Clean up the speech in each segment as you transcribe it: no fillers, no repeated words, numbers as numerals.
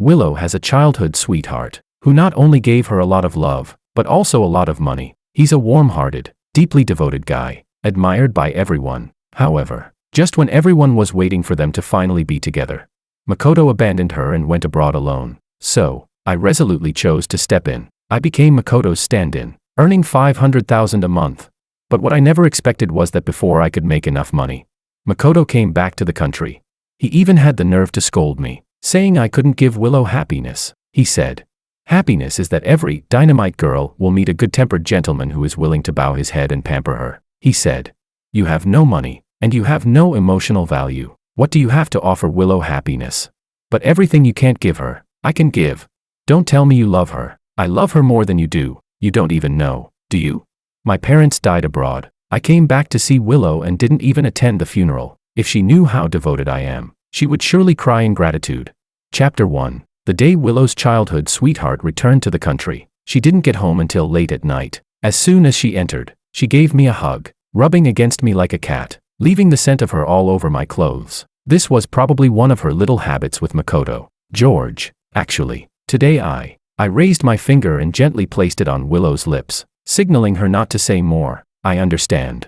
Willow has a childhood sweetheart, who not only gave her a lot of love, but also a lot of money. He's a warm-hearted, deeply devoted guy, admired by everyone. However, just when everyone was waiting for them to finally be together, Makoto abandoned her and went abroad alone. So, I resolutely chose to step in. I became Makoto's stand-in, earning $500,000 a month. But what I never expected was that before I could make enough money, Makoto came back to the country. He even had the nerve to scold me, saying I couldn't give Willow happiness. He said, "Happiness is that every dynamite girl will meet a good-tempered gentleman who is willing to bow his head and pamper her." He said, "You have no money, and you have no emotional value. What do you have to offer Willow happiness? But everything you can't give her, I can give. Don't tell me you love her. I love her more than you do. You don't even know, do you? My parents died abroad. I came back to see Willow and didn't even attend the funeral. If she knew how devoted I am, she would surely cry in gratitude." Chapter 1. The day Willow's childhood sweetheart returned to the country, she didn't get home until late at night. As soon as she entered, she gave me a hug, rubbing against me like a cat, leaving the scent of her all over my clothes. This was probably one of her little habits with Makoto. "George, actually, today I raised my finger and gently placed it on Willow's lips, signaling her not to say more. I understand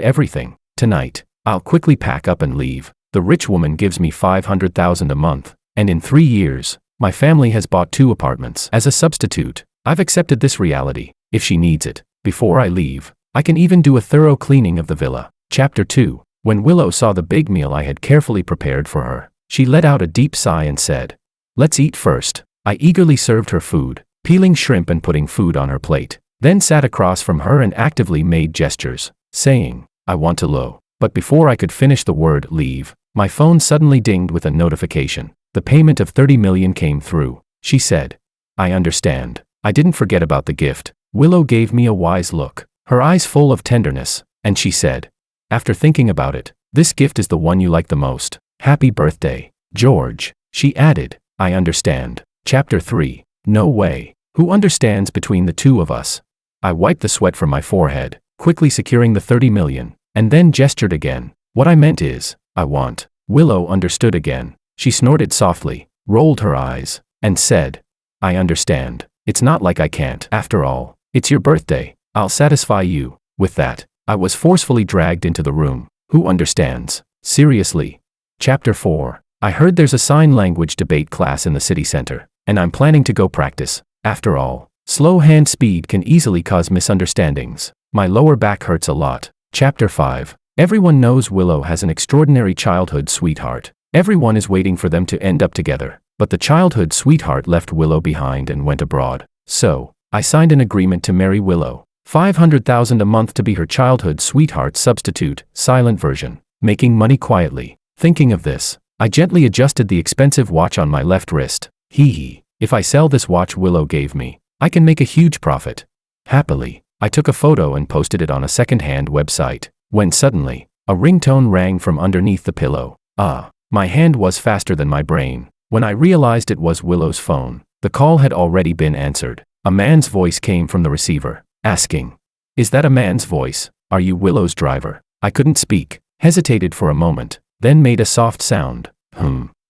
everything. Tonight, I'll quickly pack up and leave. The rich woman gives me $500,000 a month, and in 3 years, my family has bought 2 apartments. As a substitute, I've accepted this reality. If she needs it, before I leave, I can even do a thorough cleaning of the villa." Chapter 2. When Willow saw the big meal I had carefully prepared for her, she let out a deep sigh and said, "Let's eat first." I eagerly served her food, peeling shrimp and putting food on her plate, then sat across from her and actively made gestures, saying, "I want to low." But before I could finish the word leave, my phone suddenly dinged with a notification. The payment of $30 million came through. She said, "I understand. I didn't forget about the gift." Willow gave me a wise look, her eyes full of tenderness, and she said, "After thinking about it, this gift is the one you like the most. Happy birthday, George." She added, "I understand." Chapter 3. No way. Who understands between the two of us? I wiped the sweat from my forehead, quickly securing the $30 million, and then gestured again. "What I meant is, I want." Willow understood again. She snorted softly, rolled her eyes, and said, "I understand. It's not like I can't. After all, it's your birthday. I'll satisfy you." With that, I was forcefully dragged into the room. Who understands? Seriously. Chapter 4. I heard there's a sign language debate class in the city center, and I'm planning to go practice. After all, slow hand speed can easily cause misunderstandings. My lower back hurts a lot. Chapter 5. Everyone knows Willow has an extraordinary childhood sweetheart. Everyone is waiting for them to end up together, but the childhood sweetheart left Willow behind and went abroad. So, I signed an agreement to marry Willow. $500,000 a month to be her childhood sweetheart substitute, silent version, making money quietly. Thinking of this, I gently adjusted the expensive watch on my left wrist. If I sell this watch Willow gave me, I can make a huge profit. Happily, I took a photo and posted it on a second-hand website, when suddenly, a ringtone rang from underneath the pillow. My hand was faster than my brain. When I realized it was Willow's phone, the call had already been answered. A man's voice came from the receiver, asking, "Is that a man's voice? Are you Willow's driver?" I couldn't speak, hesitated for a moment, then made a soft sound.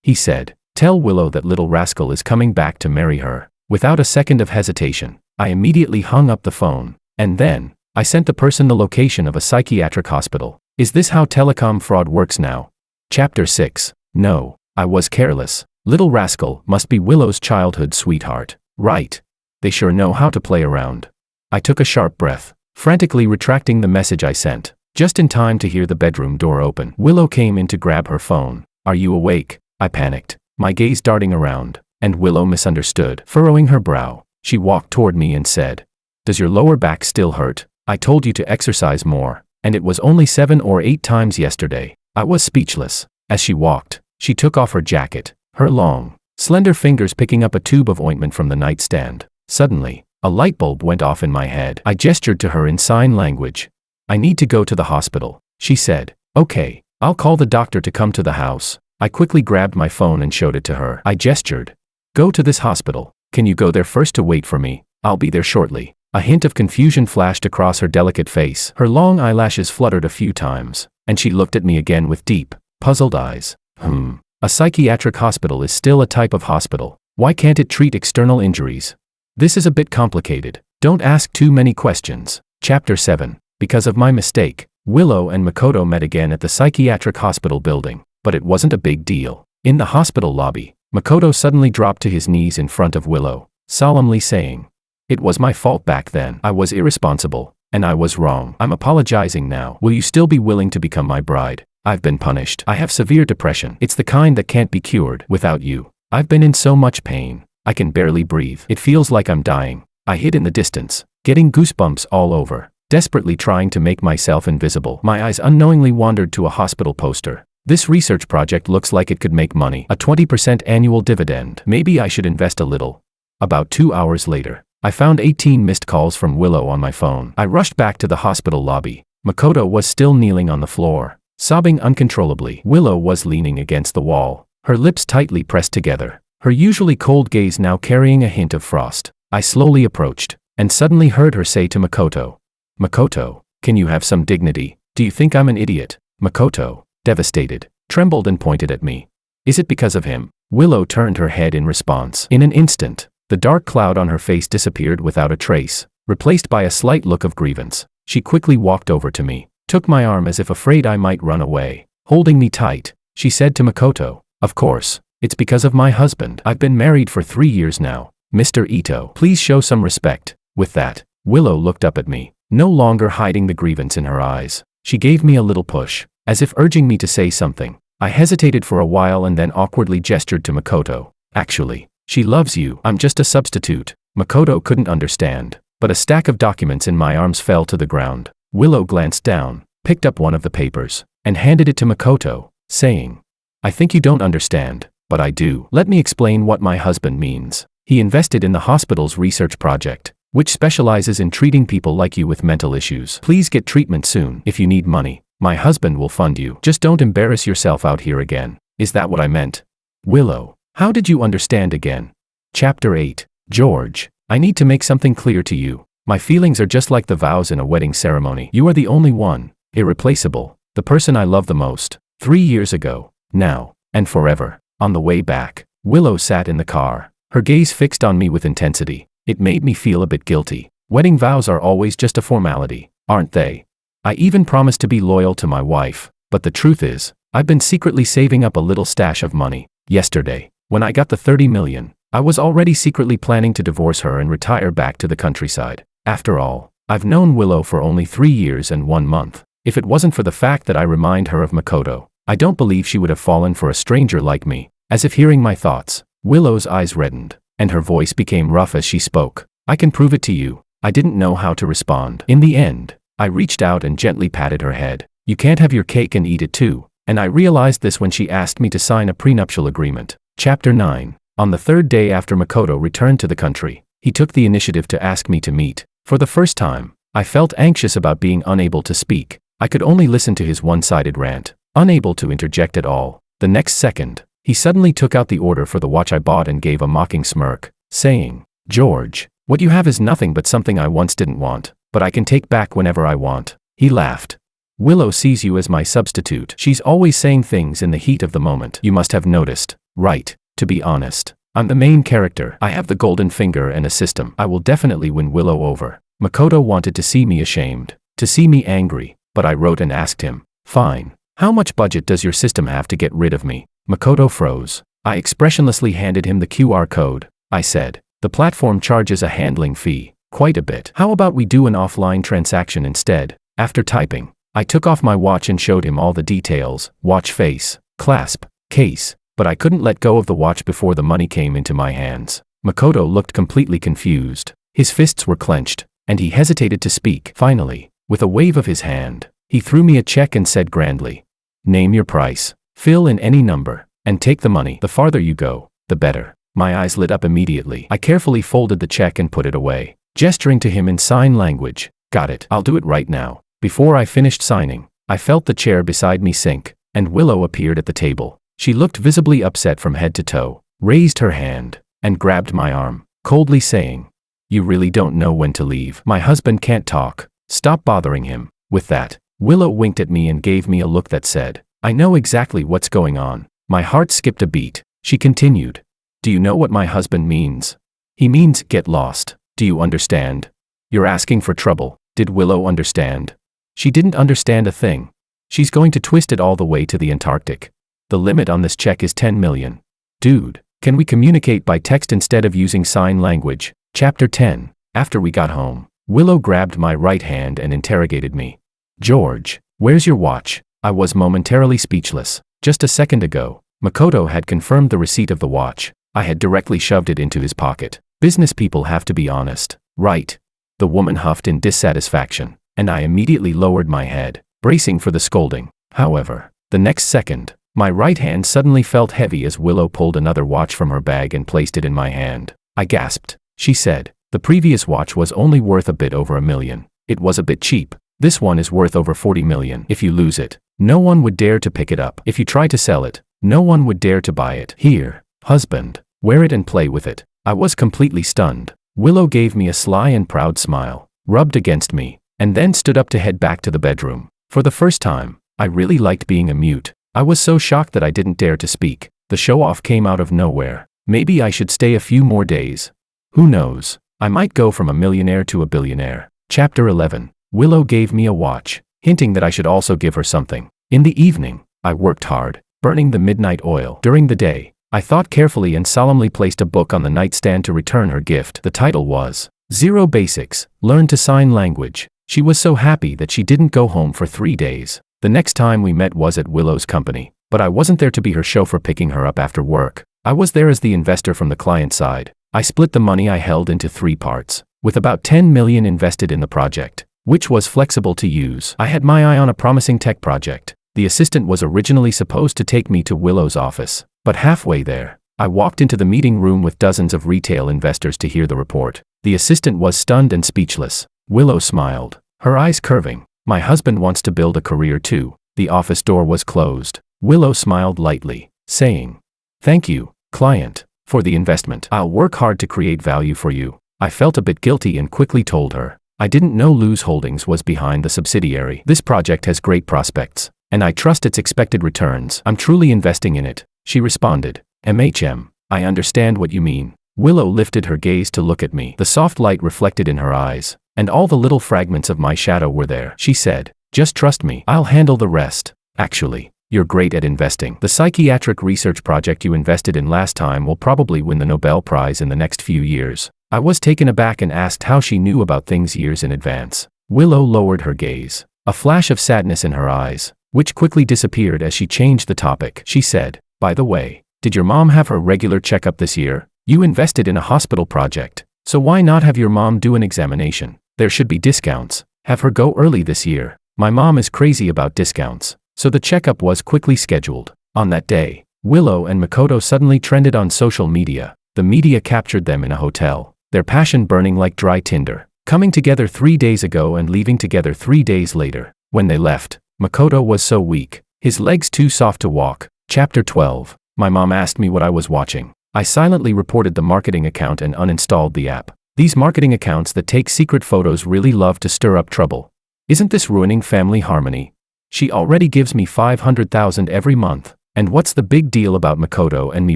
He said, "Tell Willow that little rascal is coming back to marry her." Without a second of hesitation, I immediately hung up the phone, and then, I sent the person the location of a psychiatric hospital. Is this how telecom fraud works now? Chapter 6. No, I was careless. Little rascal must be Willow's childhood sweetheart. Right. They sure know how to play around. I took a sharp breath, frantically retracting the message I sent, just in time to hear the bedroom door open. Willow came in to grab her phone. "Are you awake?" I panicked, my gaze darting around, and Willow misunderstood. Furrowing her brow, she walked toward me and said, "Does your lower back still hurt? I told you to exercise more, and it was only 7 or 8 times yesterday." I was speechless. As she walked, she took off her jacket, her long, slender fingers picking up a tube of ointment from the nightstand. Suddenly, a light bulb went off in my head. I gestured to her in sign language. "I need to go to the hospital," she said. "Okay, I'll call the doctor to come to the house." I quickly grabbed my phone and showed it to her. I gestured. "Go to this hospital. Can you go there first to wait for me? I'll be there shortly." A hint of confusion flashed across her delicate face. Her long eyelashes fluttered a few times, and she looked at me again with deep, puzzled eyes. A psychiatric hospital is still a type of hospital. Why can't it treat external injuries? This is a bit complicated. Don't ask too many questions. Chapter 7. Because of my mistake, Willow and Makoto met again at the psychiatric hospital building, but it wasn't a big deal. In the hospital lobby, Makoto suddenly dropped to his knees in front of Willow, solemnly saying, "It was my fault back then. I was irresponsible, and I was wrong. I'm apologizing now. Will you still be willing to become my bride? I've been punished. I have severe depression. It's the kind that can't be cured without you. I've been in so much pain. I can barely breathe. It feels like I'm dying." I hid in the distance, getting goosebumps all over, desperately trying to make myself invisible. My eyes unknowingly wandered to a hospital poster. This research project looks like it could make money. A 20% annual dividend. Maybe I should invest a little. About 2 hours later, I found 18 missed calls from Willow on my phone. I rushed back to the hospital lobby. Makoto was still kneeling on the floor, sobbing uncontrollably. Willow was leaning against the wall, her lips tightly pressed together, her usually cold gaze now carrying a hint of frost. I slowly approached, and suddenly heard her say to Makoto, "Makoto, can you have some dignity? Do you think I'm an idiot?" Makoto, devastated, trembled and pointed at me. "Is it because of him?" Willow turned her head in response. In an instant, the dark cloud on her face disappeared without a trace, replaced by a slight look of grievance. She quickly walked over to me, took my arm as if afraid I might run away. Holding me tight, she said to Makoto, "Of course, it's because of my husband. I've been married for 3 years now. Mr. Ito, please show some respect." With that, Willow looked up at me, no longer hiding the grievance in her eyes. She gave me a little push, as if urging me to say something. I hesitated for a while and then awkwardly gestured to Makoto. "Actually, she loves you. I'm just a substitute." Makoto couldn't understand, but a stack of documents in my arms fell to the ground. Willow glanced down, picked up one of the papers, and handed it to Makoto, saying, "I think you don't understand, but I do. Let me explain what my husband means. He invested in the hospital's research project, which specializes in treating people like you with mental issues. Please get treatment soon. If you need money, my husband will fund you. Just don't embarrass yourself out here again." Is that what I meant? Willow, how did you understand again? Chapter 8. George, I need to make something clear to you. My feelings are just like the vows in a wedding ceremony. You are the only one, irreplaceable, the person I love the most. 3 years ago, now, and forever. On the way back, Willow sat in the car, her gaze fixed on me with intensity. It made me feel a bit guilty. Wedding vows are always just a formality, aren't they? I even promised to be loyal to my wife, but the truth is, I've been secretly saving up a little stash of money. Yesterday, when I got the 30 million, I was already secretly planning to divorce her and retire back to the countryside. After all, I've known Willow for only 3 years and 1 month. If it wasn't for the fact that I remind her of Makoto, I don't believe she would have fallen for a stranger like me. As if hearing my thoughts, Willow's eyes reddened, and her voice became rough as she spoke. "I can prove it to you." I didn't know how to respond. In the end, I reached out and gently patted her head. "You can't have your cake and eat it too." And I realized this when she asked me to sign a prenuptial agreement. Chapter 9. On the 3rd day after Makoto returned to the country, he took the initiative to ask me to meet. For the first time, I felt anxious about being unable to speak. I could only listen to his one-sided rant, unable to interject at all. The next second, he suddenly took out the order for the watch I bought and gave a mocking smirk, saying, "George, what you have is nothing but something I once didn't want, but I can take back whenever I want." He laughed. "Willow sees you as my substitute. She's always saying things in the heat of the moment. You must have noticed, right? To be honest, I'm the main character. I have the golden finger and a system. I will definitely win Willow over." Makoto wanted to see me ashamed, to see me angry, but I wrote and asked him, "Fine. How much budget does your system have to get rid of me?" Makoto froze. I expressionlessly handed him the QR code. I said, "The platform charges a handling fee, quite a bit. How about we do an offline transaction instead?" After typing, I took off my watch and showed him all the details: watch face, clasp, case, but I couldn't let go of the watch before the money came into my hands. Makoto looked completely confused. His fists were clenched, and he hesitated to speak. Finally, with a wave of his hand, he threw me a check and said grandly, "Name your price, fill in any number, and take the money. The farther you go, the better." My eyes lit up immediately. I carefully folded the check and put it away, gesturing to him in sign language. "Got it. I'll do it right now." Before I finished signing, I felt the chair beside me sink, and Willow appeared at the table. She looked visibly upset from head to toe, raised her hand, and grabbed my arm, coldly saying, "You really don't know when to leave. My husband can't talk. Stop bothering him." With that, Willow winked at me and gave me a look that said, "I know exactly what's going on." My heart skipped a beat. She continued, Do you know what my husband means? He means get lost. Do you understand? You're asking for trouble. Did Willow understand? She didn't understand a thing. She's going to twist it all the way to the Antarctic. The limit on this check is 10 million. Dude, can we communicate by text instead of using sign language? Chapter 10. After we got home, Willow grabbed my right hand and interrogated me. George, where's your watch? I was momentarily speechless. Just a second ago, Makoto had confirmed the receipt of the watch. I had directly shoved it into his pocket. Business people have to be honest, right? The woman huffed in dissatisfaction, and I immediately lowered my head, bracing for the scolding. However, the next second, my right hand suddenly felt heavy as Willow pulled another watch from her bag and placed it in my hand. I gasped. She said, the previous watch was only worth a bit over $1 million. It was a bit cheap. This one is worth over 40 million. If you lose it, no one would dare to pick it up. If you try to sell it, no one would dare to buy it. Here, husband, wear it and play with it. I was completely stunned. Willow gave me a sly and proud smile, rubbed against me, and then stood up to head back to the bedroom. For the first time, I really liked being a mute. I was so shocked that I didn't dare to speak. The show-off came out of nowhere. Maybe I should stay a few more days. Who knows? I might go from a millionaire to a billionaire. Chapter 11. Willow gave me a watch, hinting that I should also give her something. In the evening, I worked hard, burning the midnight oil. During the day, I thought carefully and solemnly placed a book on the nightstand to return her gift. The title was Zero Basics, Learn to Sign Language. She was so happy that she didn't go home for 3 days. The next time we met was at Willow's company, but I wasn't there to be her chauffeur picking her up after work. I was there as the investor from the client side. I split the money I held into 3 parts, with about 10 million invested in the project, which was flexible to use. I had my eye on a promising tech project. The assistant was originally supposed to take me to Willow's office, but halfway there, I walked into the meeting room with dozens of retail investors to hear the report. The assistant was stunned and speechless. Willow smiled, her eyes curving. My husband wants to build a career too. The office door was closed. Willow smiled lightly, saying, "Thank you, client, for the investment. I'll work hard to create value for you." I felt a bit guilty and quickly told her, I didn't know Luz Holdings was behind the subsidiary. This project has great prospects, and I trust its expected returns. I'm truly investing in it. She responded, I understand what you mean. Willow lifted her gaze to look at me. The soft light reflected in her eyes, and all the little fragments of my shadow were there. She said, just trust me. I'll handle the rest. Actually, you're great at investing. The psychiatric research project you invested in last time will probably win the Nobel Prize in the next few years. I was taken aback and asked how she knew about things years in advance. Willow lowered her gaze, a flash of sadness in her eyes, which quickly disappeared as she changed the topic. She said, by the way, did your mom have her regular checkup this year? You invested in a hospital project, so why not have your mom do an examination? There should be discounts. Have her go early this year. My mom is crazy about discounts, so the checkup was quickly scheduled. On that day, Willow and Makoto suddenly trended on social media. The media captured them in a hotel, their passion burning like dry tinder, coming together 3 days ago and leaving together 3 days later. When they left, Makoto was so weak, his legs too soft to walk. Chapter 12. My mom asked me what I was watching. I silently reported the marketing account and uninstalled the app. These marketing accounts that take secret photos really love to stir up trouble. Isn't this ruining family harmony? She already gives me 500,000 every month. And what's the big deal about Makoto and me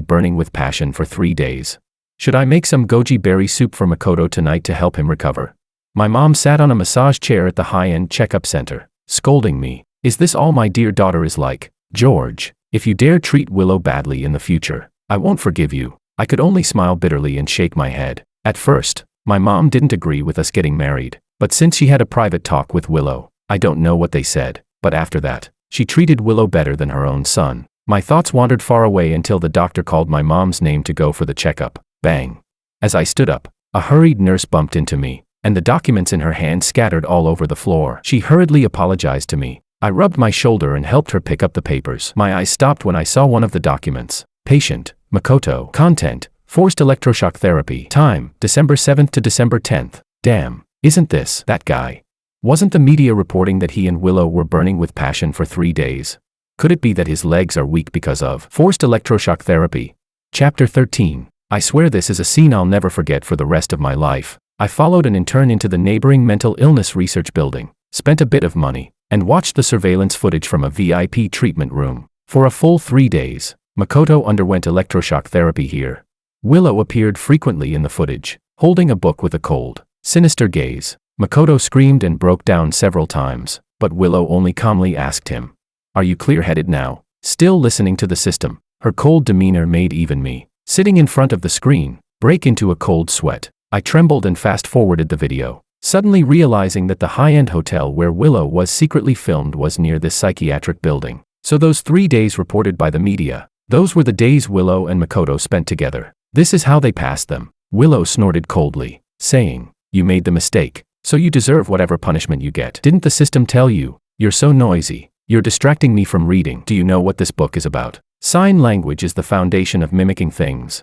burning with passion for 3 days? Should I make some goji berry soup for Makoto tonight to help him recover? My mom sat on a massage chair at the high-end checkup center, scolding me. Is this all my dear daughter is like? George, if you dare treat Willow badly in the future, I won't forgive you. I could only smile bitterly and shake my head. At first, my mom didn't agree with us getting married, but since she had a private talk with Willow, I don't know what they said, but after that, she treated Willow better than her own son. My thoughts wandered far away until the doctor called my mom's name to go for the checkup. Bang. As I stood up, a hurried nurse bumped into me, and the documents in her hand scattered all over the floor. She hurriedly apologized to me. I rubbed my shoulder and helped her pick up the papers. My eyes stopped when I saw one of the documents. Patient, Makoto. Content, forced electroshock therapy. Time, December 7th to December 10th. Damn, isn't this that guy? Wasn't the media reporting that he and Willow were burning with passion for 3 days? Could it be that his legs are weak because of forced electroshock therapy? Chapter 13. I swear this is a scene I'll never forget for the rest of my life. I followed an intern into the neighboring mental illness research building, spent a bit of money, and watched the surveillance footage from a VIP treatment room. For a full 3 days, Makoto underwent electroshock therapy here. Willow appeared frequently in the footage, holding a book with a cold, sinister gaze. Makoto screamed and broke down several times, but Willow only calmly asked him, "Are you clear-headed now?" Still listening to the system, her cold demeanor made even me, sitting in front of the screen, break into a cold sweat. I trembled and fast-forwarded the video, suddenly realizing that the high-end hotel where Willow was secretly filmed was near this psychiatric building. So those 3 days reported by the media, those were the days Willow and Makoto spent together. This is how they passed them. Willow snorted coldly, saying, "You made the mistake, so you deserve whatever punishment you get. Didn't the system tell you? You're so noisy. You're distracting me from reading. Do you know what this book is about? Sign language is the foundation of mimicking things.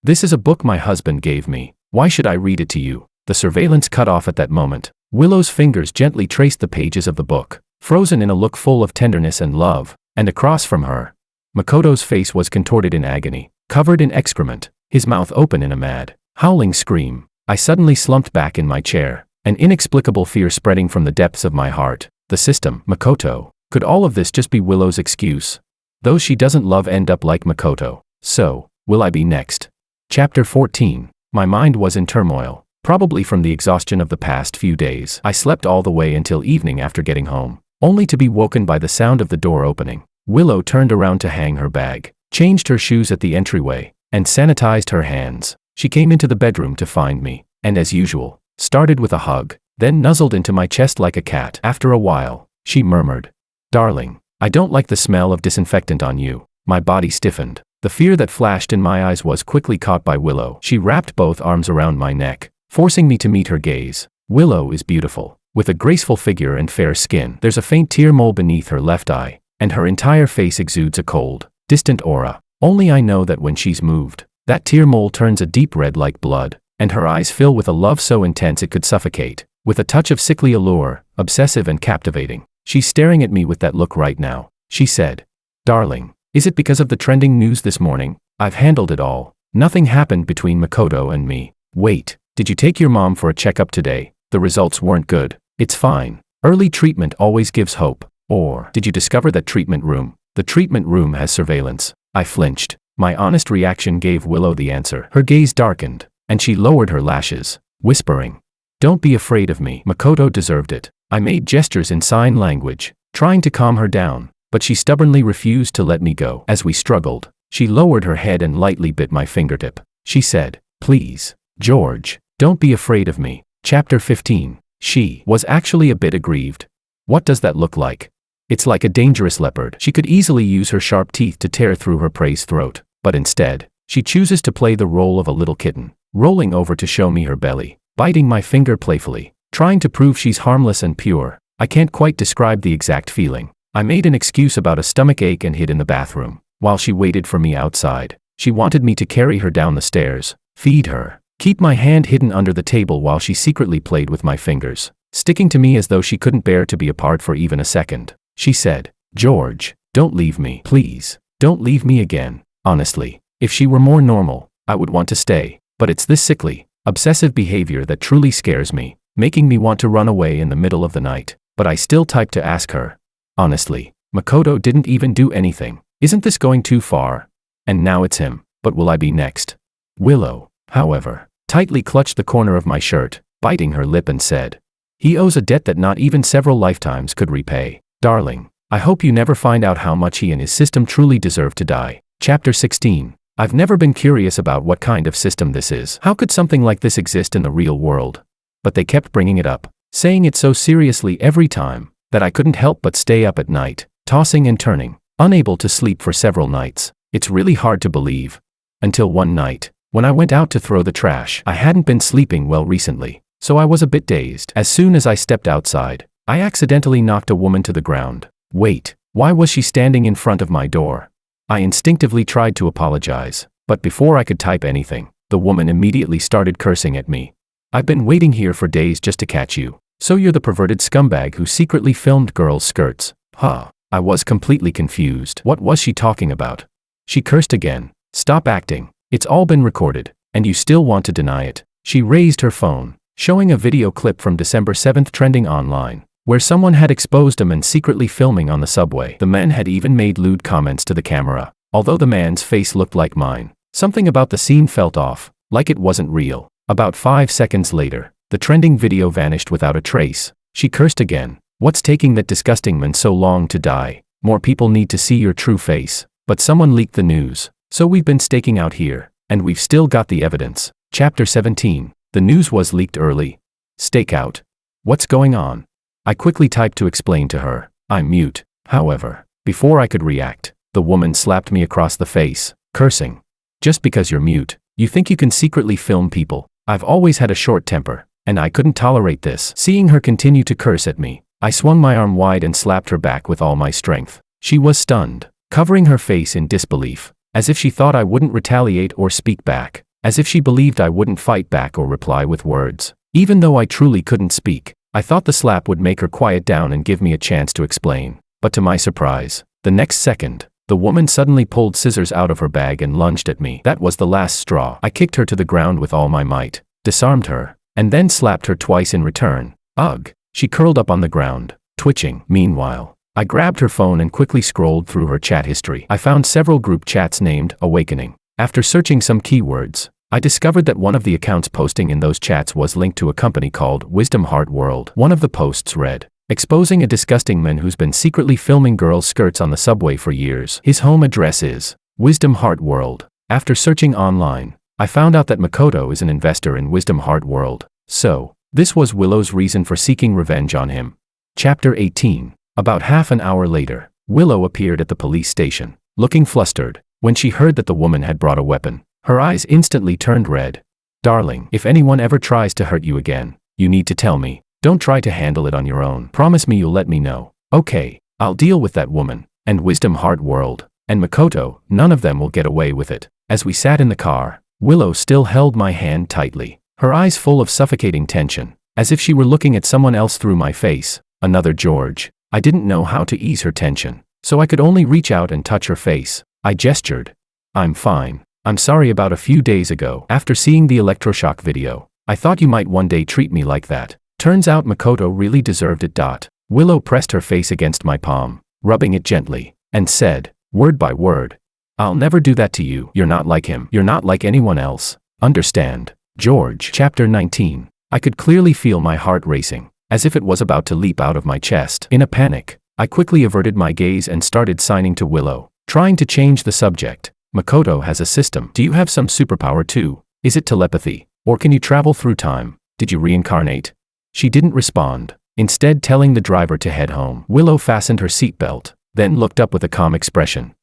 This is a book my husband gave me. Why should I read it to you?" The surveillance cut off at that moment. Willow's fingers gently traced the pages of the book, frozen in a look full of tenderness and love, and across from her, Makoto's face was contorted in agony, covered in excrement, his mouth open in a mad, howling scream. I suddenly slumped back in my chair, an inexplicable fear spreading from the depths of my heart. The system, Makoto. Could all of this just be Willow's excuse? Those she doesn't love end up like Makoto. So, will I be next? Chapter 14. My mind was in turmoil, probably from the exhaustion of the past few days. I slept all the way until evening after getting home, only to be woken by the sound of the door opening. Willow turned around to hang her bag, changed her shoes at the entryway, and sanitized her hands. She came into the bedroom to find me, and as usual, started with a hug, then nuzzled into my chest like a cat. After a while, she murmured, "Darling, I don't like the smell of disinfectant on you." My body stiffened. The fear that flashed in my eyes was quickly caught by Willow. She wrapped both arms around my neck, forcing me to meet her gaze. Willow is beautiful, with a graceful figure and fair skin. There's a faint tear mole beneath her left eye, and her entire face exudes a cold, distant aura. Only I know that when she's moved, that tear mole turns a deep red like blood, and her eyes fill with a love so intense it could suffocate, with a touch of sickly allure, obsessive and captivating. She's staring at me with that look right now. She said, "Darling, is it because of the trending news this morning? I've handled it all. Nothing happened between Makoto and me." "Wait, did you take your mom for a checkup today? The results weren't good." "It's fine. Early treatment always gives hope." "Or, did you discover that treatment room? The treatment room has surveillance." I flinched. My honest reaction gave Willow the answer. Her gaze darkened, and she lowered her lashes, whispering, "Don't be afraid of me. Makoto deserved it." I made gestures in sign language, trying to calm her down, but she stubbornly refused to let me go. As we struggled, she lowered her head and lightly bit my fingertip. She said, "Please, George, don't be afraid of me." Chapter 15. She was actually a bit aggrieved. "What does that look like?" "It's like a dangerous leopard." She could easily use her sharp teeth to tear through her prey's throat, but instead, she chooses to play the role of a little kitten, rolling over to show me her belly, biting my finger playfully, trying to prove she's harmless and pure. I can't quite describe the exact feeling. I made an excuse about a stomach ache and hid in the bathroom, while she waited for me outside. She wanted me to carry her down the stairs, feed her, keep my hand hidden under the table while she secretly played with my fingers, sticking to me as though she couldn't bear to be apart for even a second. She said, "George, don't leave me. Please, don't leave me again." Honestly, if she were more normal, I would want to stay, but it's this sickly, obsessive behavior that truly scares me, making me want to run away in the middle of the night. But I still typed to ask her, "Honestly, Makoto didn't even do anything. Isn't this going too far? And now it's him, but will I be next?" Willow, however, tightly clutched the corner of my shirt, biting her lip and said, "He owes a debt that not even several lifetimes could repay. Darling, I hope you never find out how much he and his system truly deserve to die." Chapter 16. I've never been curious about what kind of system this is. How could something like this exist in the real world? But they kept bringing it up, saying it so seriously every time, that I couldn't help but stay up at night, tossing and turning, unable to sleep for several nights. It's really hard to believe. Until one night, when I went out to throw the trash. I hadn't been sleeping well recently, so I was a bit dazed. As soon as I stepped outside, I accidentally knocked a woman to the ground. Wait, why was she standing in front of my door? I instinctively tried to apologize, but before I could type anything, the woman immediately started cursing at me. "I've been waiting here for days just to catch you. So you're the perverted scumbag who secretly filmed girls' skirts, huh?" I was completely confused. What was she talking about? She cursed again. "Stop acting. It's all been recorded, and you still want to deny it." She raised her phone, showing a video clip from December 7th trending online, where someone had exposed a man secretly filming on the subway. The man had even made lewd comments to the camera. Although the man's face looked like mine, Something about the scene felt off, like it wasn't real. About 5 seconds later, the trending video vanished without a trace. She cursed again. What's taking that disgusting man so long to die? More people need to see your true face. But someone leaked the news. So we've been staking out here, and we've still got the evidence. Chapter 17. The news was leaked early. Stakeout. What's going on? I quickly typed to explain to her. I'm mute. However, before I could react, the woman slapped me across the face, cursing. Just because you're mute, you think you can secretly film people. I've always had a short temper, and I couldn't tolerate this. Seeing her continue to curse at me, I swung my arm wide and slapped her back with all my strength. She was stunned, covering her face in disbelief, as if she thought I wouldn't retaliate or speak back, as if she believed I wouldn't fight back or reply with words. Even though I truly couldn't speak, I thought the slap would make her quiet down and give me a chance to explain. But to my surprise, the next second, the woman suddenly pulled scissors out of her bag and lunged at me. That was the last straw. I kicked her to the ground with all my might, disarmed her, and then slapped her twice in return. Ugh! She curled up on the ground, twitching. Meanwhile, I grabbed her phone and quickly scrolled through her chat history. I found several group chats named Awakening. After searching some keywords, I discovered that one of the accounts posting in those chats was linked to a company called Wisdom Heart World. One of the posts read, exposing a disgusting man who's been secretly filming girls' skirts on the subway for years. His home address is Wisdom Heart World. After searching online, I found out that Makoto is an investor in Wisdom Heart World. So, this was Willow's reason for seeking revenge on him. Chapter 18. About half an hour later, Willow appeared at the police station, looking flustered. When she heard that the woman had brought a weapon, her eyes instantly turned red. Darling, if anyone ever tries to hurt you again, you need to tell me. Don't try to handle it on your own. Promise me you'll let me know. Okay, I'll deal with that woman, and Wisdom Heart World, and Makoto. None of them will get away with it. As we sat in the car, Willow still held my hand tightly, her eyes full of suffocating tension, as if she were looking at someone else through my face. Another George. I didn't know how to ease her tension, so I could only reach out and touch her face. I gestured. I'm fine. I'm sorry about a few days ago. After seeing the electroshock video, I thought you might one day treat me like that. Turns out Makoto really deserved it. Willow pressed her face against my palm, rubbing it gently, and said, word by word, I'll never do that to you. You're not like him. You're not like anyone else. Understand? George. Chapter 19. I could clearly feel my heart racing, as if it was about to leap out of my chest. In a panic, I quickly averted my gaze and started signing to Willow, trying to change the subject. Makoto has a system. Do you have some superpower too? Is it telepathy? Or can you travel through time? Did you reincarnate? She didn't respond, instead telling the driver to head home. Willow fastened her seatbelt, then looked up with a calm expression.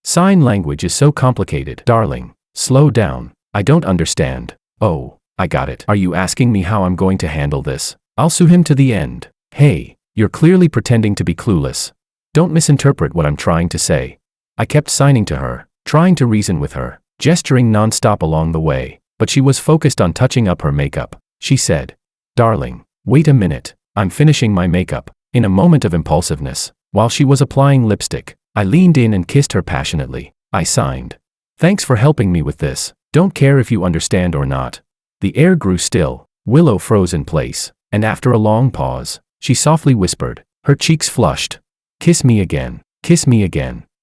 Sign language is so complicated. Darling, slow down. I don't understand. Oh, I got it. Are you asking me how I'm going to handle this? I'll sue him to the end. Hey, you're clearly pretending to be clueless. Don't misinterpret what I'm trying to say. I kept signing to her, trying to reason with her, gesturing non-stop along the way, but she was focused on touching up her makeup. She said, Darling, wait a minute, I'm finishing my makeup. In a moment of impulsiveness, while she was applying lipstick, I leaned in and kissed her passionately. I signed. Thanks for helping me with this. Don't care if you understand or not. The air grew still. Willow froze in place, and after a long pause, she softly whispered, her cheeks flushed. Kiss me again,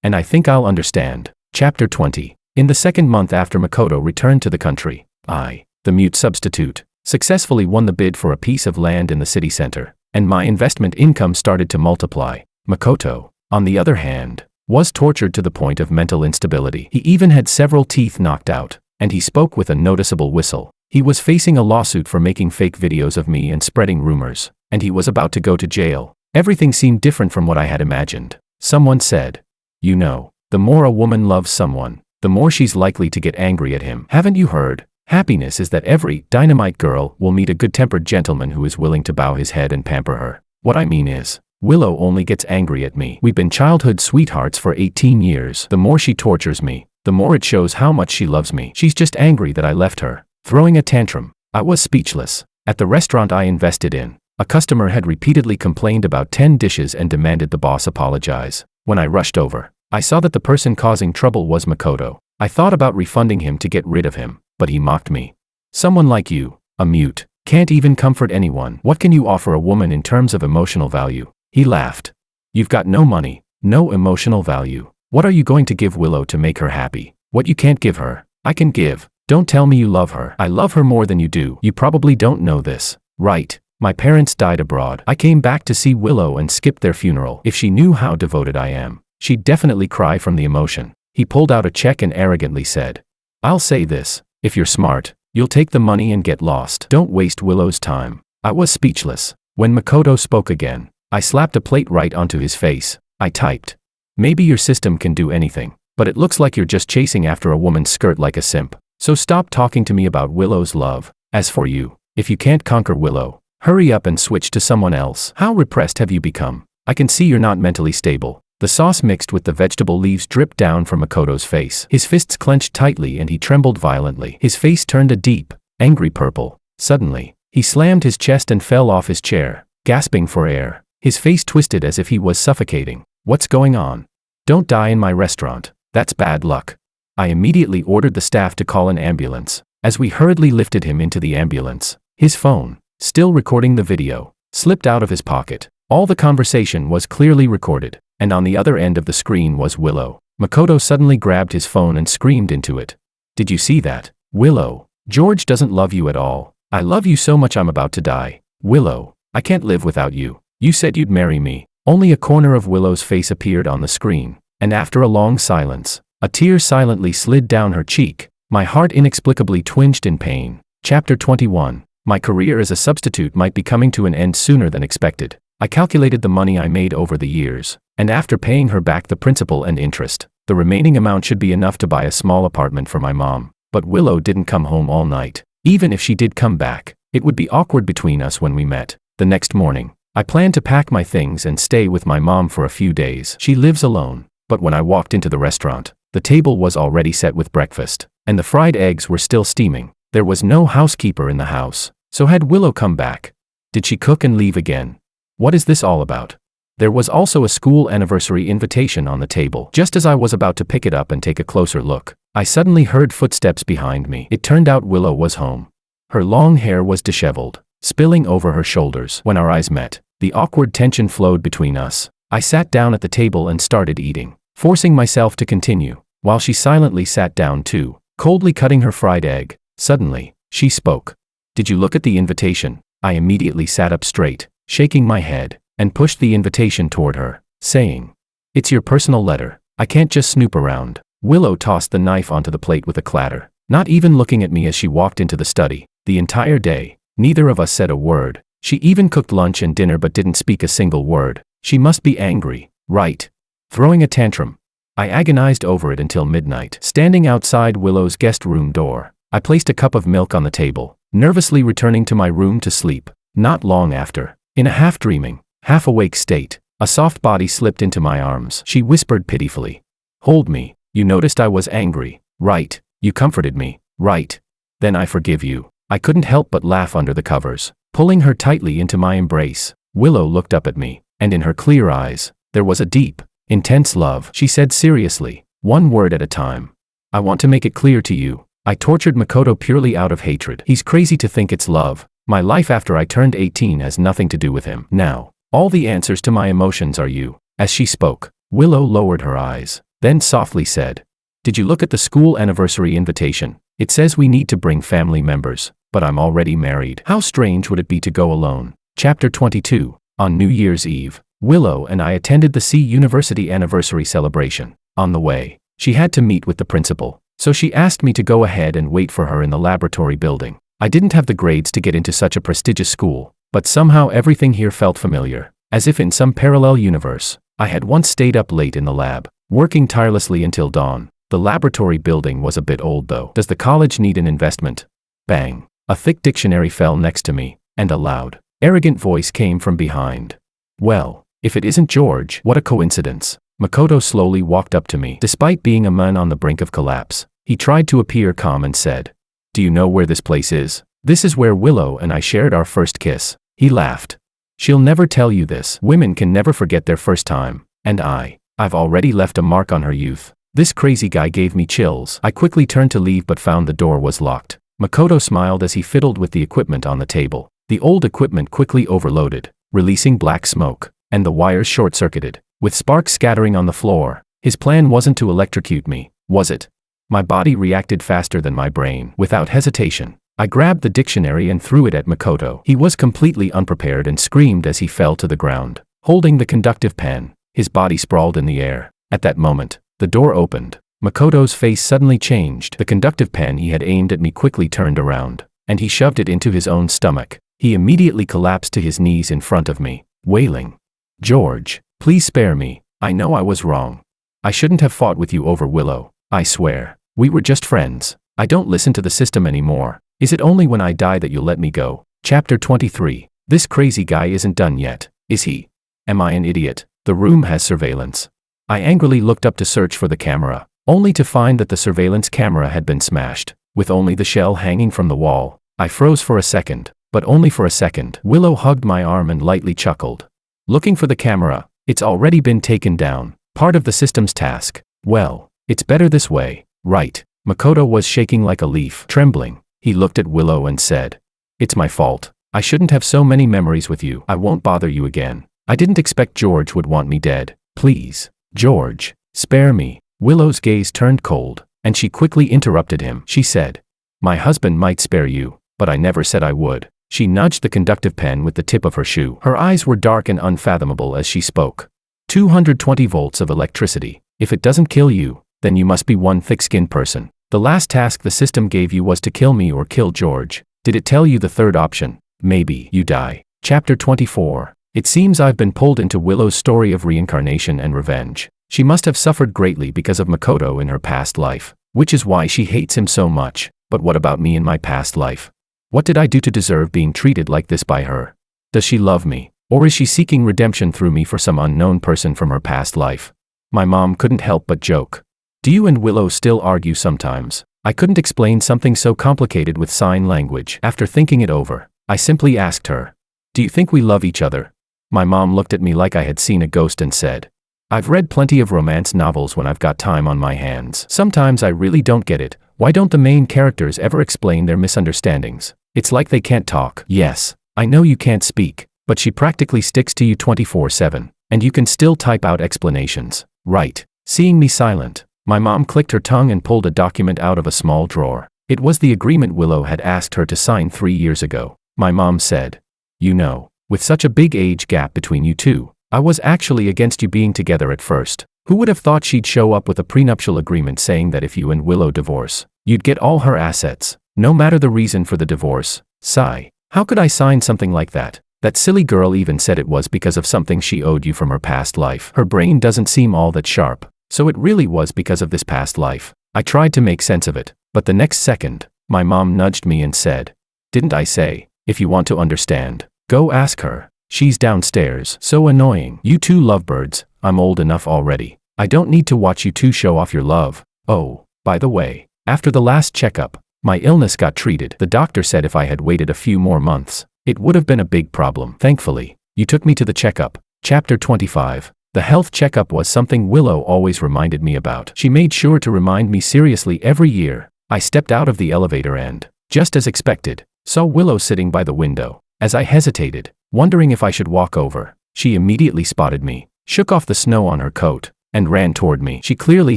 and I think I'll understand. Chapter 20. In the second month after Makoto returned to the country, I, the mute substitute, successfully won the bid for a piece of land in the city center, and my investment income started to multiply. Makoto, on the other hand, was tortured to the point of mental instability. He even had several teeth knocked out, and he spoke with a noticeable whistle. He was facing a lawsuit for making fake videos of me and spreading rumors, and he was about to go to jail. Everything seemed different from what I had imagined. Someone said, you know, the more a woman loves someone, the more she's likely to get angry at him. Haven't you heard? Happiness is that every dynamite girl will meet a good-tempered gentleman who is willing to bow his head and pamper her. What I mean is, Willow only gets angry at me. We've been childhood sweethearts for 18 years. The more she tortures me, the more it shows how much she loves me. She's just angry that I left her, throwing a tantrum. I was speechless. At the restaurant I invested in, a customer had repeatedly complained about 10 dishes and demanded the boss apologize. When I rushed over, I saw that the person causing trouble was Makoto. I thought about refunding him to get rid of him, but he mocked me. Someone like you, a mute, can't even comfort anyone. What can you offer a woman in terms of emotional value? He laughed. You've got no money, no emotional value. What are you going to give Willow to make her happy? What you can't give her, I can give. Don't tell me you love her. I love her more than you do. You probably don't know this, right? My parents died abroad. I came back to see Willow and skipped their funeral. If she knew how devoted I am, she'd definitely cry from the emotion. He pulled out a check and arrogantly said, I'll say this, if you're smart, you'll take the money and get lost. Don't waste Willow's time. I was speechless. When Makoto spoke again, I slapped a plate right onto his face. I typed, maybe your system can do anything, but it looks like you're just chasing after a woman's skirt like a simp. So stop talking to me about Willow's love. As for you, if you can't conquer Willow, hurry up and switch to someone else. How repressed have you become? I can see you're not mentally stable. The sauce mixed with the vegetable leaves dripped down from Makoto's face. His fists clenched tightly and he trembled violently. His face turned a deep, angry purple. Suddenly, he slammed his chest and fell off his chair, gasping for air. His face twisted as if he was suffocating. What's going on? Don't die in my restaurant. That's bad luck. I immediately ordered the staff to call an ambulance. As we hurriedly lifted him into the ambulance, his phone, still recording the video, slipped out of his pocket. All the conversation was clearly recorded, and on the other end of the screen was Willow. Makoto suddenly grabbed his phone and screamed into it. Did you see that? Willow, George doesn't love you at all. I love you so much I'm about to die. Willow, I can't live without you. You said you'd marry me. Only a corner of Willow's face appeared on the screen, and after a long silence, a tear silently slid down her cheek. My heart inexplicably twinged in pain. Chapter 21. My career as a substitute might be coming to an end sooner than expected. I calculated the money I made over the years, and after paying her back the principal and interest, the remaining amount should be enough to buy a small apartment for my mom. But Willow didn't come home all night. Even if she did come back, it would be awkward between us when we met. The next morning, I planned to pack my things and stay with my mom for a few days. She lives alone, but when I walked into the restaurant, the table was already set with breakfast, and the fried eggs were still steaming. There was no housekeeper in the house, so had Willow come back? Did she cook and leave again? What is this all about? There was also a school anniversary invitation on the table. Just as I was about to pick it up and take a closer look, I suddenly heard footsteps behind me. It turned out Willow was home. Her long hair was disheveled, spilling over her shoulders. When our eyes met, the awkward tension flowed between us. I sat down at the table and started eating, forcing myself to continue, while she silently sat down too, coldly cutting her fried egg. Suddenly, she spoke. Did you look at the invitation? I immediately sat up straight, shaking my head, and pushed the invitation toward her, saying, It's your personal letter. I can't just snoop around. Willow tossed the knife onto the plate with a clatter, not even looking at me as she walked into the study. The entire day, neither of us said a word. She even cooked lunch and dinner but didn't speak a single word. She must be angry, right? Throwing a tantrum. I agonized over it until midnight. Standing outside Willow's guest room door, I placed a cup of milk on the table, nervously returning to my room to sleep. Not long after, in a half-dreaming, half-awake state, a soft body slipped into my arms. She whispered pitifully, Hold me. You noticed I was angry, right? You comforted me, right? Then I forgive you. I couldn't help but laugh under the covers, pulling her tightly into my embrace. Willow looked up at me, and in her clear eyes, there was a deep, intense love. She said seriously, one word at a time. I want to make it clear to you. I tortured Makoto purely out of hatred. He's crazy to think it's love. My life after I turned 18 has nothing to do with him. Now, all the answers to my emotions are you. As she spoke, Willow lowered her eyes, then softly said, Did you look at the school anniversary invitation? It says we need to bring family members, but I'm already married. How strange would it be to go alone? Chapter 22. On New Year's Eve, Willow and I attended the C University anniversary celebration. On the way, she had to meet with the principal, so she asked me to go ahead and wait for her in the laboratory building. I didn't have the grades to get into such a prestigious school, but somehow everything here felt familiar, as if in some parallel universe. I had once stayed up late in the lab, working tirelessly until dawn. The laboratory building was a bit old though. Does the college need an investment? Bang. A thick dictionary fell next to me, and a loud, arrogant voice came from behind. Well, if it isn't George, what a coincidence. Makoto slowly walked up to me. Despite being a man on the brink of collapse, he tried to appear calm and said, Do you know where this place is? This is where Willow and I shared our first kiss. He laughed. She'll never tell you this. Women can never forget their first time, and I've already left a mark on her youth. This crazy guy gave me chills. I quickly turned to leave but found the door was locked. Makoto smiled as he fiddled with the equipment on the table. The old equipment quickly overloaded, releasing black smoke, and the wires short-circuited, with sparks scattering on the floor. His plan wasn't to electrocute me, was it? My body reacted faster than my brain. Without hesitation, I grabbed the dictionary and threw it at Makoto. He was completely unprepared and screamed as he fell to the ground, holding the conductive pen. His body sprawled in the air. At that moment, the door opened. Makoto's face suddenly changed. The conductive pen he had aimed at me quickly turned around, and he shoved it into his own stomach. He immediately collapsed to his knees in front of me, wailing, "George, please spare me. I know I was wrong. I shouldn't have fought with you over Willow. I swear, we were just friends. I don't listen to the system anymore. Is it only when I die that you'll let me go?" Chapter 23. This crazy guy isn't done yet, is he? Am I an idiot? The room has surveillance. I angrily looked up to search for the camera, only to find that the surveillance camera had been smashed, with only the shell hanging from the wall. I froze for a second, but only for a second. Willow hugged my arm and lightly chuckled. "Looking for the camera. It's already been taken down. Part of the system's task. Well, it's better this way, right?" Makoto was shaking like a leaf, trembling. He looked at Willow and said, "It's my fault. I shouldn't have so many memories with you. I won't bother you again. I didn't expect George would want me dead. Please, George, spare me." Willow's gaze turned cold, and she quickly interrupted him. She said, "My husband might spare you, but I never said I would." She nudged the conductive pen with the tip of her shoe. Her eyes were dark and unfathomable as she spoke. 220 volts of electricity. If it doesn't kill you, then you must be one thick-skinned person. The last task the system gave you was to kill me or kill George. Did it tell you the third option? Maybe you die. Chapter 24. It seems I've been pulled into Willow's story of reincarnation and revenge. She must have suffered greatly because of Makoto in her past life, which is why she hates him so much. But what about me in my past life? What did I do to deserve being treated like this by her? Does she love me? Or is she seeking redemption through me for some unknown person from her past life? My mom couldn't help but joke. "Do you and Willow still argue sometimes?" I couldn't explain something so complicated with sign language. After thinking it over, I simply asked her, "Do you think we love each other?" My mom looked at me like I had seen a ghost and said, "I've read plenty of romance novels when I've got time on my hands. Sometimes I really don't get it. Why don't the main characters ever explain their misunderstandings? It's like they can't talk." "Yes, I know you can't speak, but she practically sticks to you 24/7, and you can still type out explanations, right?" Seeing me silent, my mom clicked her tongue and pulled a document out of a small drawer. It was the agreement Willow had asked her to sign 3 years ago. My mom said, "You know, with such a big age gap between you two, I was actually against you being together at first. Who would have thought she'd show up with a prenuptial agreement saying that if you and Willow divorce, you'd get all her assets, no matter the reason for the divorce?" Sigh. How could I sign something like that? That silly girl even said it was because of something she owed you from her past life. Her brain doesn't seem all that sharp, so it really was because of this past life. I tried to make sense of it, but the next second, my mom nudged me and said, "Didn't I say, if you want to understand, go ask her. She's downstairs." So annoying. You two lovebirds, I'm old enough already. I don't need to watch you two show off your love. Oh, by the way, after the last checkup, my illness got treated. The doctor said if I had waited a few more months, it would have been a big problem. Thankfully, you took me to the checkup. Chapter 25. The health checkup was something Willow always reminded me about. She made sure to remind me seriously every year. I stepped out of the elevator and, just as expected, saw Willow sitting by the window. As I hesitated, wondering if I should walk over, she immediately spotted me, shook off the snow on her coat, and ran toward me. She clearly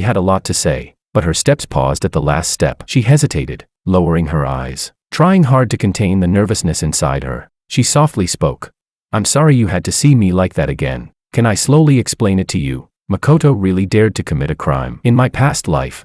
had a lot to say, but her steps paused at the last step. She hesitated, lowering her eyes, trying hard to contain the nervousness inside her. She softly spoke. "I'm sorry you had to see me like that again. Can I slowly explain it to you? Makoto really dared to commit a crime. In my past life,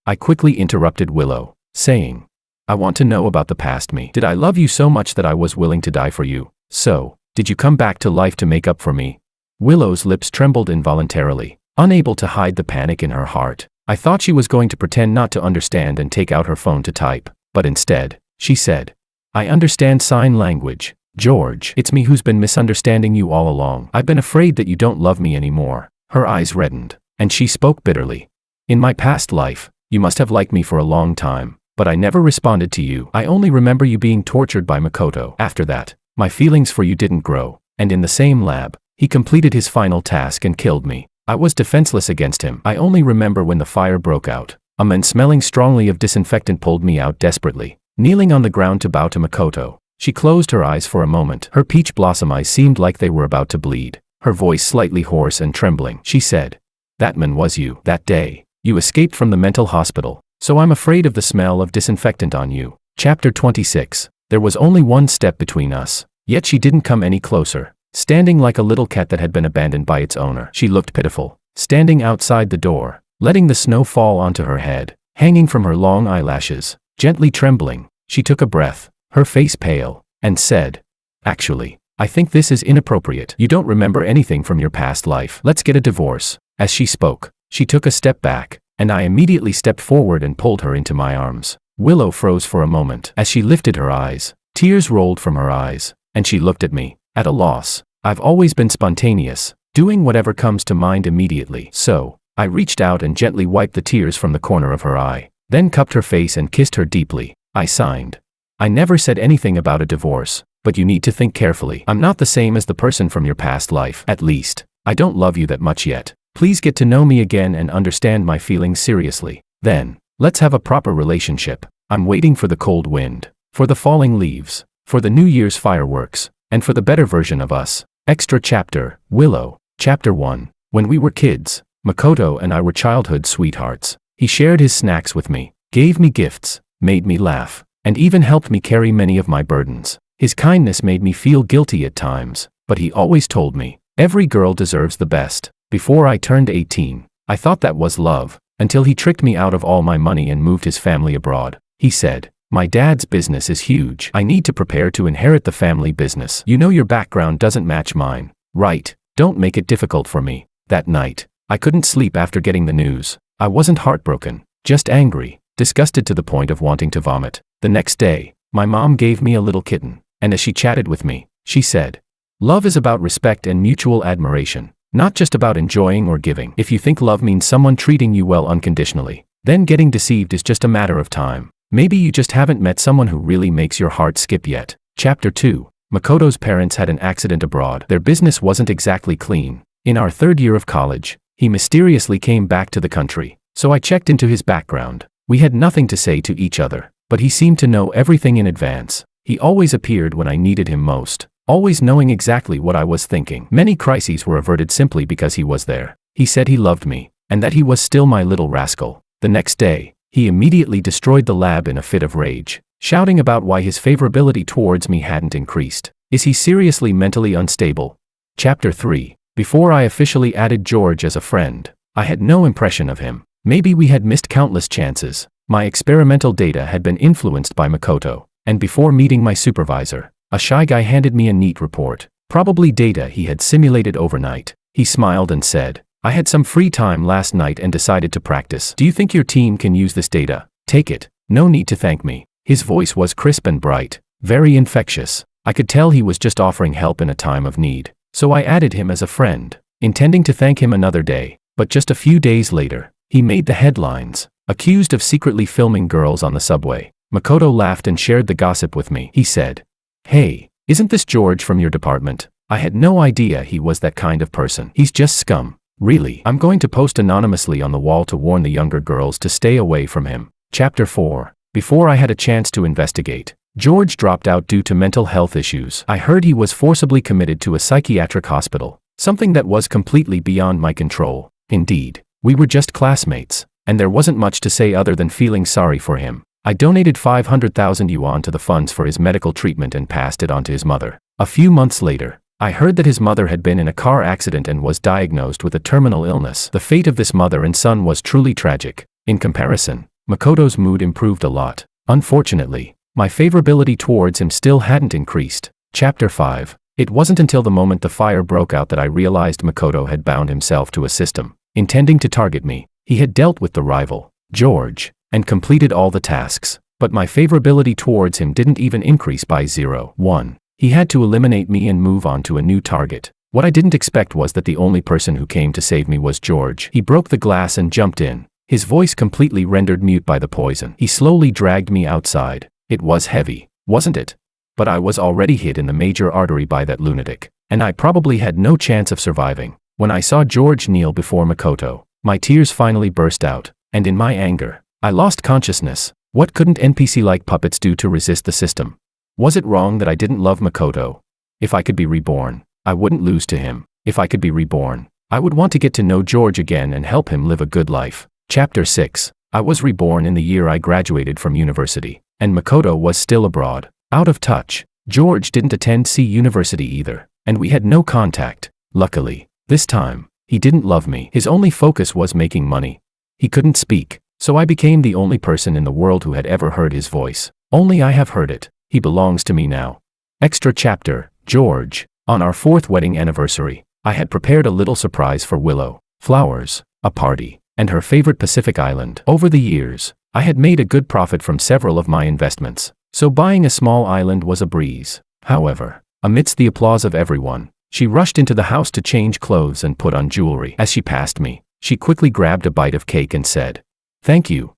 I quickly interrupted Willow, saying, "I want to know about the past me. Did I love you so much that I was willing to die for you? So, did you come back to life to make up for me?" Willow's lips trembled involuntarily, unable to hide the panic in her heart. I thought she was going to pretend not to understand and take out her phone to type, but instead, she said, "I understand sign language. George, it's me who's been misunderstanding you all along. I've been afraid that you don't love me anymore." Her eyes reddened, and she spoke bitterly. "In my past life, you must have liked me for a long time, but I never responded to you. I only remember you being tortured by Makoto. After that, my feelings for you didn't grow, and in the same lab, he completed his final task and killed me. I was defenseless against him. I only remember when the fire broke out. A man smelling strongly of disinfectant pulled me out desperately, kneeling on the ground to bow to Makoto." She closed her eyes for a moment. Her peach blossom eyes seemed like they were about to bleed. Her voice slightly hoarse and trembling. She said, "That man was you. That day, you escaped from the mental hospital. So I'm afraid of the smell of disinfectant on you. Chapter 26. There was only one step between us, yet she didn't come any closer. Standing like a little cat that had been abandoned by its owner, she looked pitiful. Standing outside the door, letting the snow fall onto her head, hanging from her long eyelashes, gently trembling, she took a breath, her face pale, and said, "Actually, I think this is inappropriate. You don't remember anything from your past life. Let's get a divorce." As she spoke, she took a step back, and I immediately stepped forward and pulled her into my arms. Willow froze for a moment. As she lifted her eyes, tears rolled from her eyes, and she looked at me, at a loss. I've always been spontaneous, doing whatever comes to mind immediately. So, I reached out and gently wiped the tears from the corner of her eye, then cupped her face and kissed her deeply. I signed. "I never said anything about a divorce, but you need to think carefully. I'm not the same as the person from your past life. At least, I don't love you that much yet. Please get to know me again and understand my feelings seriously. Then, let's have a proper relationship. I'm waiting for the cold wind, for the falling leaves, for the New Year's fireworks, and for the better version of us." Extra chapter, Willow. Chapter 1. When we were kids, Makoto and I were childhood sweethearts. He shared his snacks with me, gave me gifts, made me laugh, and even helped me carry many of my burdens. His kindness made me feel guilty at times, but he always told me, every girl deserves the best. Before I turned 18, I thought that was love, until he tricked me out of all my money and moved his family abroad. He said, "My dad's business is huge. I need to prepare to inherit the family business. You know your background doesn't match mine, right? Don't make it difficult for me." That night, I couldn't sleep after getting the news. I wasn't heartbroken, just angry, disgusted to the point of wanting to vomit. The next day, my mom gave me a little kitten, and as she chatted with me, she said, "Love is about respect and mutual admiration, not just about enjoying or giving. If you think love means someone treating you well unconditionally, then getting deceived is just a matter of time. Maybe you just haven't met someone who really makes your heart skip yet." Chapter 2. Makoto's parents had an accident abroad. Their business wasn't exactly clean. In our third year of college, he mysteriously came back to the country, so I checked into his background. We had nothing to say to each other, but he seemed to know everything in advance. He always appeared when I needed him most, always knowing exactly what I was thinking. Many crises were averted simply because he was there. He said he loved me, and that he was still my little rascal. The next day, he immediately destroyed the lab in a fit of rage, shouting about why his favorability towards me hadn't increased. Is he seriously mentally unstable? Chapter 3. Before I officially added George as a friend, I had no impression of him. Maybe we had missed countless chances. My experimental data had been influenced by Makoto, and before meeting my supervisor, a shy guy handed me a neat report, probably data he had simulated overnight. He smiled and said, "I had some free time last night and decided to practice. Do you think your team can use this data? Take it. No need to thank me." His voice was crisp and bright, very infectious. I could tell he was just offering help in a time of need. So I added him as a friend, intending to thank him another day. But just a few days later, he made the headlines, accused of secretly filming girls on the subway. Makoto laughed and shared the gossip with me. He said, "Hey, isn't this George from your department? I had no idea he was that kind of person. He's just scum." Really, I'm going to post anonymously on the wall to warn the younger girls to stay away from him. Chapter 4. Before I had a chance to investigate, George dropped out due to mental health issues. I heard he was forcibly committed to a psychiatric hospital, something that was completely beyond my control. Indeed, we were just classmates, and there wasn't much to say other than feeling sorry for him. I donated 500,000 yuan to the funds for his medical treatment and passed it on to his mother. A few months later, I heard that his mother had been in a car accident and was diagnosed with a terminal illness. The fate of this mother and son was truly tragic. In comparison, Makoto's mood improved a lot. Unfortunately, my favorability towards him still hadn't increased. Chapter 5. It wasn't until the moment the fire broke out that I realized Makoto had bound himself to a system, intending to target me. He had dealt with the rival, George, and completed all the tasks, but my favorability towards him didn't even increase by 0.1. He had to eliminate me and move on to a new target. What I didn't expect was that the only person who came to save me was George. He broke the glass and jumped in, his voice completely rendered mute by the poison. He slowly dragged me outside. It was heavy, wasn't it? But I was already hit in the major artery by that lunatic, and I probably had no chance of surviving. When I saw George kneel before Makoto, my tears finally burst out, and in my anger, I lost consciousness. What couldn't NPC-like puppets do to resist the system? Was it wrong that I didn't love Makoto? If I could be reborn, I wouldn't lose to him. If I could be reborn, I would want to get to know George again and help him live a good life. Chapter 6. I was reborn in the year I graduated from university, and Makoto was still abroad, out of touch. George didn't attend university either, and we had no contact. Luckily, this time, he didn't love me. His only focus was making money. He couldn't speak, so I became the only person in the world who had ever heard his voice. Only I have heard it. He belongs to me now. Extra chapter, George. On our 4th wedding anniversary, I had prepared a little surprise for Willow. Flowers, a party, and her favorite Pacific island. Over the years, I had made a good profit from several of my investments, so buying a small island was a breeze. However, amidst the applause of everyone, she rushed into the house to change clothes and put on jewelry. As she passed me, she quickly grabbed a bite of cake and said, thank you,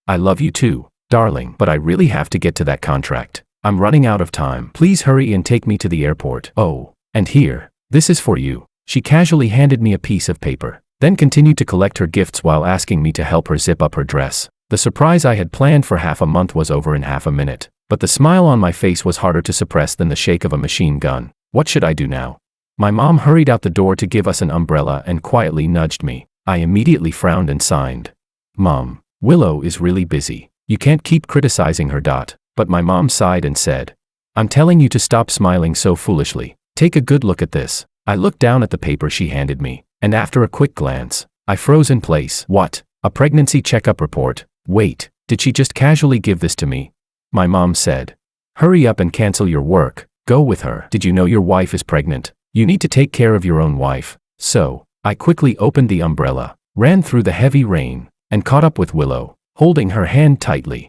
I love you too, darling, but I really have to get to that contract. I'm running out of time. Please hurry and take me to the airport. Oh, and here, this is for you. She casually handed me a piece of paper, then continued to collect her gifts while asking me to help her zip up her dress. The surprise I had planned for half a month was over in half a minute, but the smile on my face was harder to suppress than the shake of a machine gun. What should I do now? My mom hurried out the door to give us an umbrella and quietly nudged me. I immediately frowned and signed. Mom, Willow is really busy. You can't keep criticizing her. But my mom sighed and said, I'm telling you to stop smiling so foolishly. Take a good look at this. I looked down at the paper she handed me, and after a quick glance, I froze in place. What? A pregnancy checkup report? Wait, did she just casually give this to me? My mom said, hurry up and cancel your work. Go with her. Did you know your wife is pregnant? You need to take care of your own wife. So, I quickly opened the umbrella, ran through the heavy rain, and caught up with Willow, holding her hand tightly.